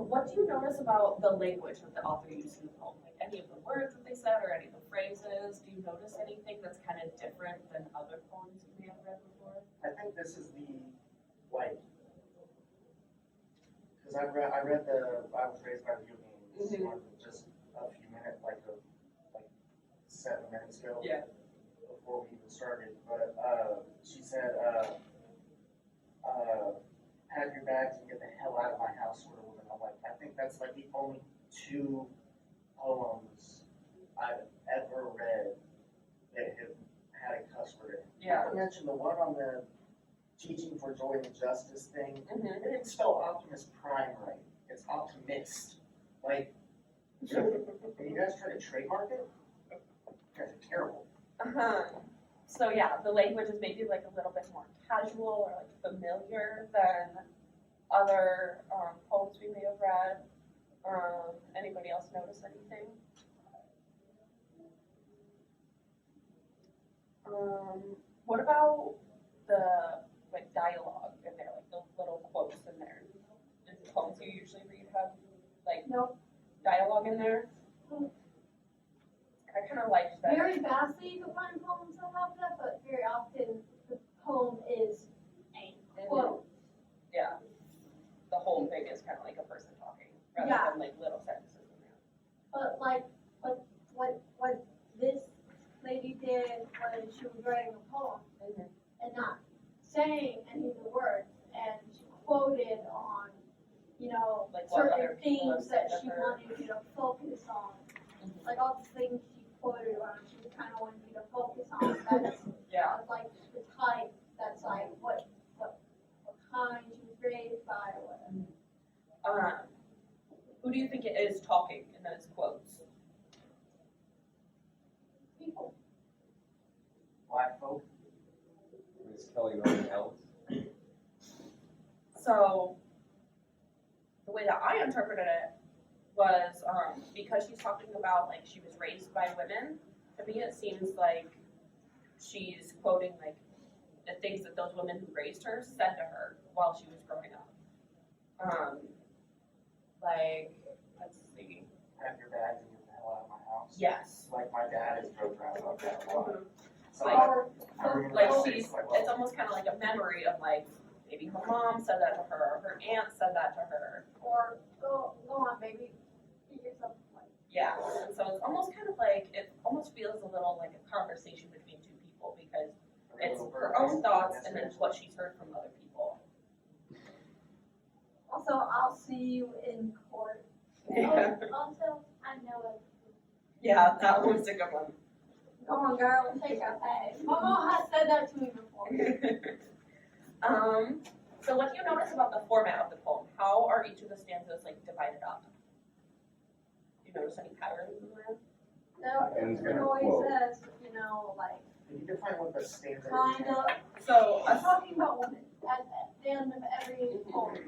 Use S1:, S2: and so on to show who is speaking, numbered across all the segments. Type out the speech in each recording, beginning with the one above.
S1: what do you notice about the language that the author used in the poem? Like any of the words that they said or any of the phrases? Do you notice anything that's kind of different than other poems you may have read before?
S2: I think this is the, like, because I read I Was Raised by Video Games just a few minutes, like 7 minutes ago.
S1: Yeah.
S2: Before we even started, but she said, pack your bags and get the hell out of my house, sort of woman. I'm like, I think that's like the only 2 poems I've ever read that have had a cuss word in it.
S1: Yeah.
S2: Not to mention the one on the Teaching for Joy and Justice thing.
S1: Mm-hmm.
S2: It didn't spell Optimus Prime right. It's Optimist. Like, really? Are you guys trying to trademark it? You guys are terrible.
S1: So yeah, the language is maybe like a little bit more casual or like familiar than other poems we may have read. Anybody else notice anything? What about the like dialogue in there, like the little quotes in there? Does the poems you usually read have like dialogue in there? I kind of liked that.
S3: Very vastly you can find poems that have that, but very often the poem is a quote.
S1: Yeah. The whole thing is kind of like a person talking rather
S3: Yeah.
S1: than like little sentences in there.
S3: But like, what this lady did was she was writing a poem and not saying any of the words, and she quoted on,
S1: Like what other
S3: certain
S1: people have
S3: things
S1: said
S3: that
S1: to
S3: she
S1: her.
S3: wanted you to focus on. Like all the things she quoted on, she kind of wanted you to focus on. That's
S1: Yeah.
S3: like the type. That's like what kind she was raised by or whatever.
S1: Who do you think it is talking in those quotes?
S3: People.
S2: Black folk.
S4: Miss Kelly Rowland Ellis.
S1: So the way that I interpreted it was because she's talking about like she was raised by women. To me, it seems like she's quoting like the things that those women who raised her said to her while she was growing up. Like, let's see.
S2: Pack your bags and get the hell out of my house.
S1: Yes.
S2: Like my dad has joked around about that a lot. So
S3: Or
S2: I remember
S1: Like
S2: that
S1: she's,
S2: it's like, well,
S1: it's almost kind of like a memory of like maybe her mom said that to her, or her aunt said that to her.
S3: go on, baby. Get yourself a plate.
S1: Yeah, and so it's almost kind of like, it almost feels a little like a conversation between 2 people because it's her own thoughts and then what she's heard from other people.
S3: Also, I'll see you in court.
S1: Yeah,
S3: Also, I know it.
S1: yeah, that one's a good one.
S3: Go on, girl, take your bag. My mom has said that to me before.
S1: So what do you notice about the format of the poem? How are each of the stanzas like divided up? Do you notice any patterns in there?
S3: No, it always says, like,
S2: Can you define what the stanza is?
S3: kind of.
S1: So
S3: I'm talking about women at the end of every poem.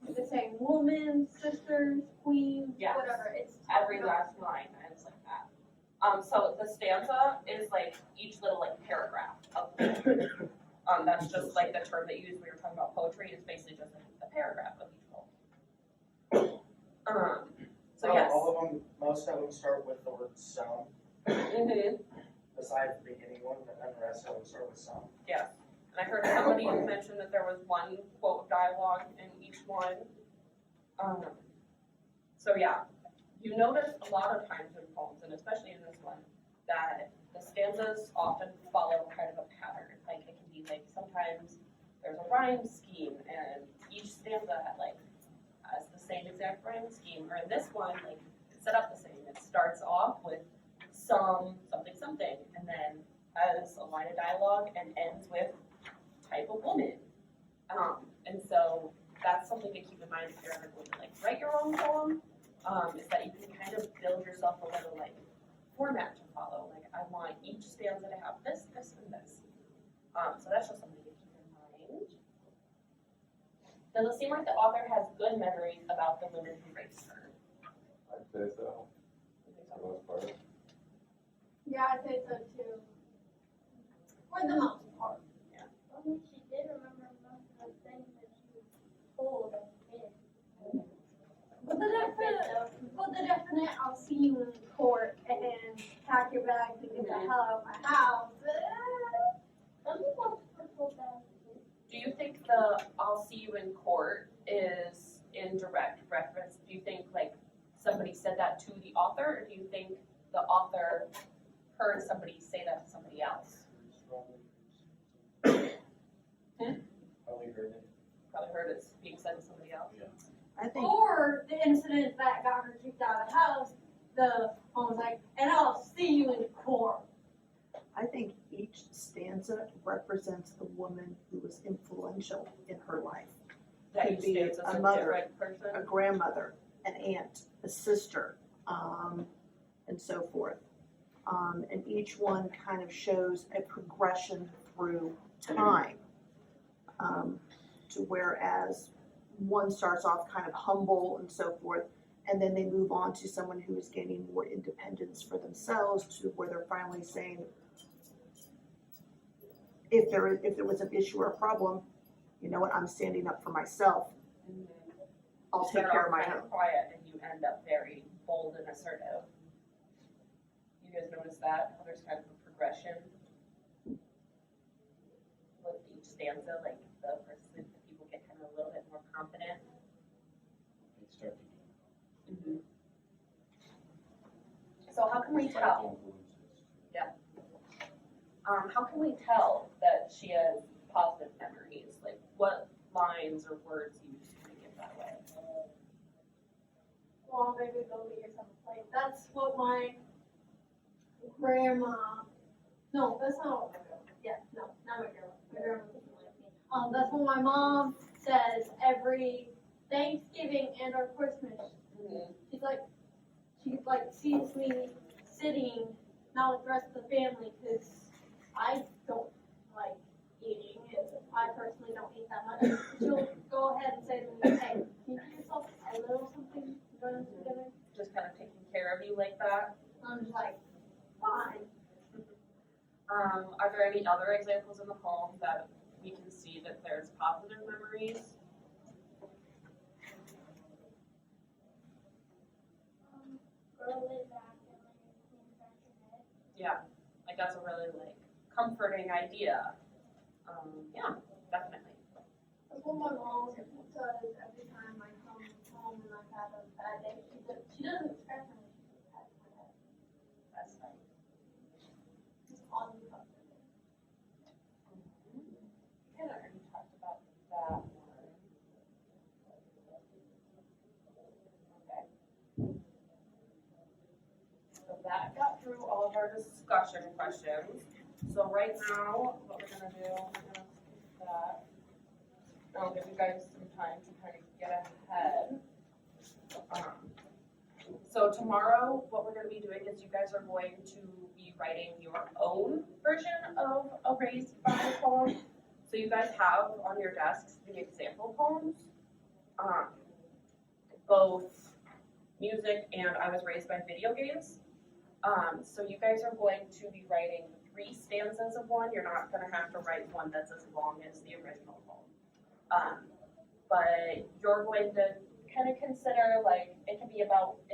S3: It's saying woman, sisters, queen,
S1: Yes.
S3: whatever. It's
S1: every last line ends like that. So the stanza is like each little like paragraph of the poem. That's just like the term that you use when you're talking about poetry. It's basically just a paragraph of each poem. So yes.
S2: All of them, most of them start with the word some,
S1: Mm-hmm.
S2: besides the beginning one, but then the rest of them start with some.
S1: Yes. And I heard somebody mention that there was one quote dialogue in each one. So yeah, you notice a lot of times in poems, and especially in this one, that the stanzas often follow kind of a pattern. Like it can be like sometimes there's a rhyme scheme, and each stanza like has the same exact rhyme scheme. Or in this one, like it's set up the same. It starts off with something, and then has a line of dialogue and ends with type of woman. And so that's something to keep in mind if you're ever going to like write your own poem, is that you can kind of build yourself a little like format to follow. Like I want each stanza to have this, this, and this. So that's just something to keep in mind. Does it seem like the author has good memories about the women who raised her?
S4: I'd say so, for the most part.
S3: Yeah, I'd say so too. For the most part.
S5: I mean, she did remember most of the things that she was told as a kid.
S3: But minute I'll see you in court and pack your bags and get the hell out of my house.
S5: Some people purple bags.
S1: Do you think the "I'll see you in court" is in direct reference? Do you think like somebody said that to the author, or do you think the author heard somebody say that to somebody else?
S4: Probably heard it.
S1: Probably heard it being said to somebody else.
S6: I think,
S3: Or the incident that got her kicked out of the house, the mom was like, and I'll see you in court.
S6: I think each stanza represents a woman who was influential in her life.
S1: That
S6: Could
S1: each
S6: be
S1: stands as
S6: a
S1: a
S6: mother,
S1: different
S6: A
S1: person.
S6: grandmother, an aunt, a sister, and so forth. And each one kind of shows a progression through time. To whereas one starts off kind of humble and so forth, and then they move on to someone who is gaining more independence for themselves, to where they're finally saying, if there was an issue or a problem, you know what, I'm standing up for myself. I'll
S1: You
S6: take
S1: start
S6: care
S1: off
S6: of my
S1: kind
S6: own.
S1: of quiet and you end up very bold and assertive. You guys notice that? How there's kind of a progression with each stanza, like the people get kind of a little bit more confident.
S4: They start to
S1: So how can we
S4: get
S1: tell? How can we tell that she has positive memories? Like what lines or words use to make it that way?
S3: Well, maybe go get yourself a plate. That's what my grandma, no, that's not what my grandma, yeah, no, not my grandma. My grandma doesn't like me. That's what my mom says every Thanksgiving and or Christmas. She's like, she like sees me sitting, not with the rest of the family, because I don't like eating, and I personally don't eat that much. She'll go ahead and say to me, hey, can you get yourself a little something to go into dinner?
S1: Just kind of taking care of you like that.
S3: I'm just like, fine.
S1: Are there any other examples in the poem that we can see that there's positive memories?
S5: Girl way back and like clean back your head.
S1: Yeah, like that's a really like comforting idea. Yeah, definitely.
S3: That's what my mom says every time I come home and I've had a bad day. She doesn't expect me to pat my head.
S1: That's nice.
S3: It's on the cup.
S1: Kind of already talked about that one. Okay. So that got through all of our discussion questions. So right now, what we're gonna do, we're gonna skip that. I'll give you guys some time to kind of get ahead. So tomorrow, what we're gonna be doing is you guys are going to be writing your own version of a raised Bible poem. So you guys have on your desks the example poems, both music and I was raised by video games. So you guys are going to be writing 3 stanzas of one. You're not gonna have to write one that's as long as the original poem. But you're going to kind of consider like, it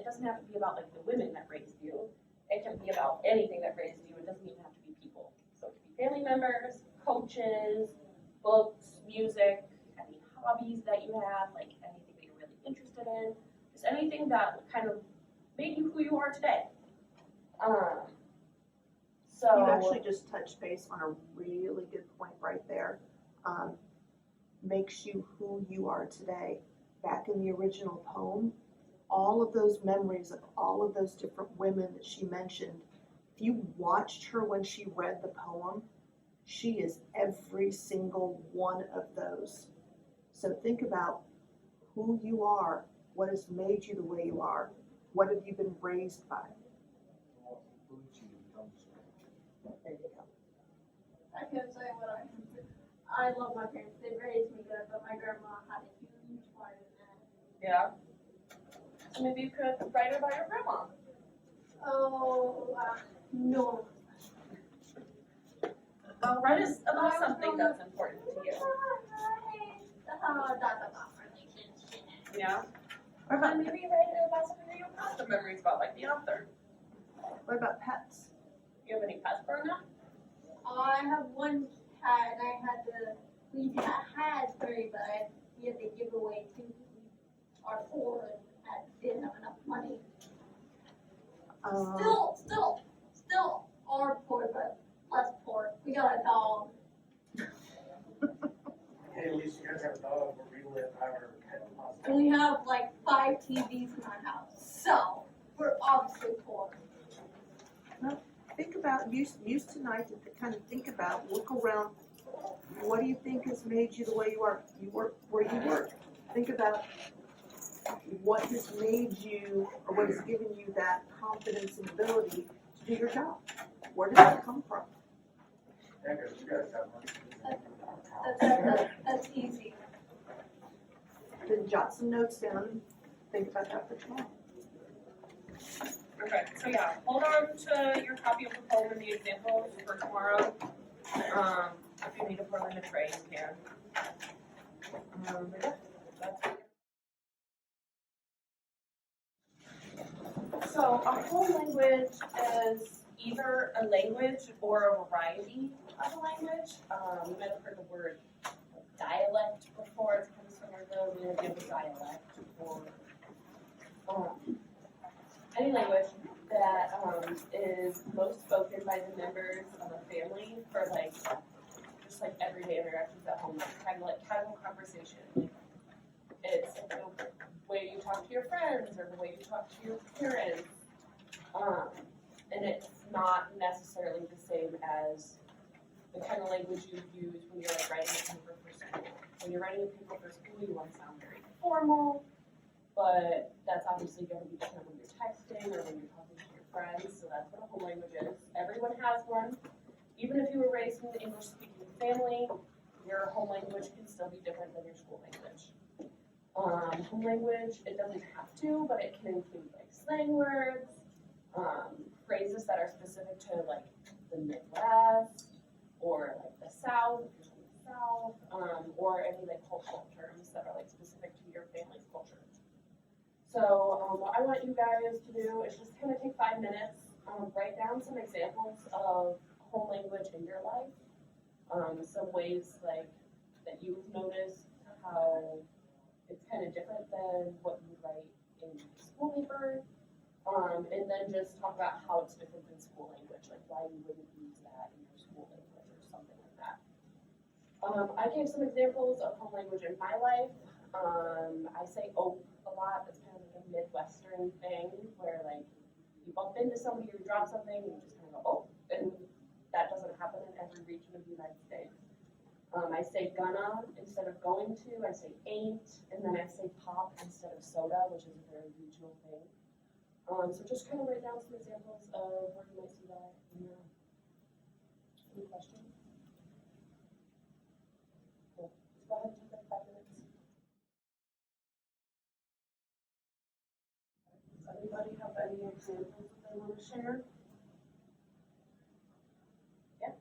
S1: doesn't have to be about like the women that raised you. It can be about anything that raised you. It doesn't even have to be people. So it could be family members, coaches, books, music, any hobbies that you have, like anything that you're really interested in. Just anything that kind of made you who you are today. So
S6: You actually just touched base on a really good point right there. Makes you who you are today. Back in the original poem, all of those memories of all of those different women that she mentioned, if you watched her when she read the poem, she is every single one of those. So think about who you are, what has made you the way you are, what have you been raised by. There you go.
S3: I can't say what I love my parents. They raised me good, but my grandma had a huge part in that.
S1: yeah. So maybe you could write about your grandma.
S3: Oh, no.
S1: Write us about something that's important to you.
S3: Yeah?
S6: What about,
S1: And maybe write about something that you have some memories about, like the author.
S6: what about pets?
S1: Do you have any pets growing up?
S3: I have one cat and I had to, had three, but we had to give away two. Our poor and didn't have enough money.
S6: Um,
S3: Still are poor, but less poor. We got a dog.
S2: Hey, at least you guys have a dog where we live, our pet
S3: And we have like 5 TVs in our house. So we're obviously poor.
S6: Think about, use tonight to kind of think about, look around, what do you think has made you the way you are? You work where you work. Think about what has made you, or what has given you that confidence and ability to do your job. Where did that come from?
S2: Yeah, because you guys have money.
S3: That's easy.
S6: Then jot some notes down and think about that for tomorrow.
S1: Okay, so yeah, hold on to your copy of the poem and the examples for tomorrow. If you need to put it in a tray, you can. But yeah, that's it. So a whole language is either a language or a variety of a language. You might have heard the word dialect before. It's kind of similar to the idea of a dialect or any language that is most spoken by the members of a family for like just like everyday interactions at home, kind of like casual conversation. It's the way you talk to your friends or the way you talk to your parents, and it's not necessarily the same as the kind of language you use when you're like writing a paper for school. When you're writing a paper for school, you want to sound very formal, but that's obviously going to be different when you're texting or when you're talking to your friends. So that's what a home language is. Everyone has one. Even if you were raised in an English-speaking family, your home language can still be different than your school language. Home language, it doesn't have to, but it can include like slang words, phrases that are specific to like the Midwest or like the South, if you're from the South, or any like cultural terms that are like specific to your family's culture. So what I want you guys to do is just kind of take 5 minutes, write down some examples of home language in your life, some ways like that you've noticed how it's kind of different than what you write in school paper, and then just talk about how it's different than school language, like why you wouldn't use that in your school language or something like that. I gave some examples of home language in my life. I say ope a lot. That's kind of like a Midwestern thing where like you bump into somebody or you drop something and you just kind of go, oh, and that doesn't happen in every region of the United States. I say gonna instead of going to, I say ain't, and then I say pop instead of soda, which is a very regional thing. So just kind of write down some examples of where you might see that in your, any questions? Cool. Just go ahead and take like 5 minutes. Does anybody have any examples that they want to share? Yeah.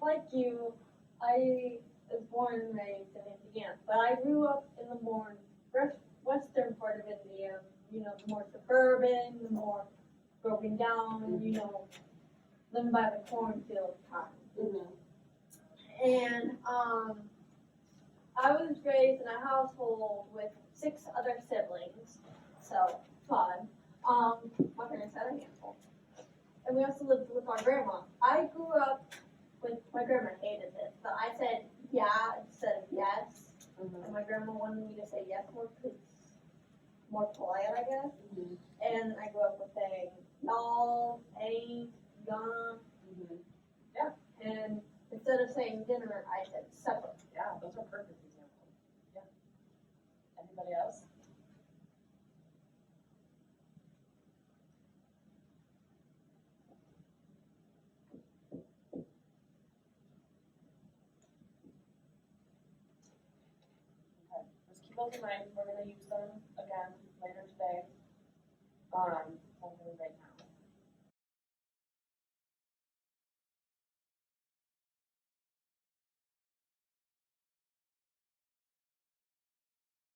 S3: Like you, I was born and raised in Indiana, but I grew up in the more western part of India, you know, the more suburban, the more broken down, you know, living by the cornfield kind.
S1: Mm-hmm.
S3: And I was raised in a household with 6 other siblings, so fun. My parents had a handful. And we also lived with our grandma. I grew up with, my grandma hated this, but I said yeah instead of yes.
S1: Mm-hmm.
S3: And my grandma wanted me to say yes more because more polite, I guess.
S1: Mm-hmm.
S3: And I grew up with saying y'all, ain't, gonna.
S1: Yeah.
S3: And instead of saying dinner, I said supper.
S1: Yeah, those are perfect examples. Yeah. Anybody else? Okay, just keep those in mind. We're gonna use them again later today.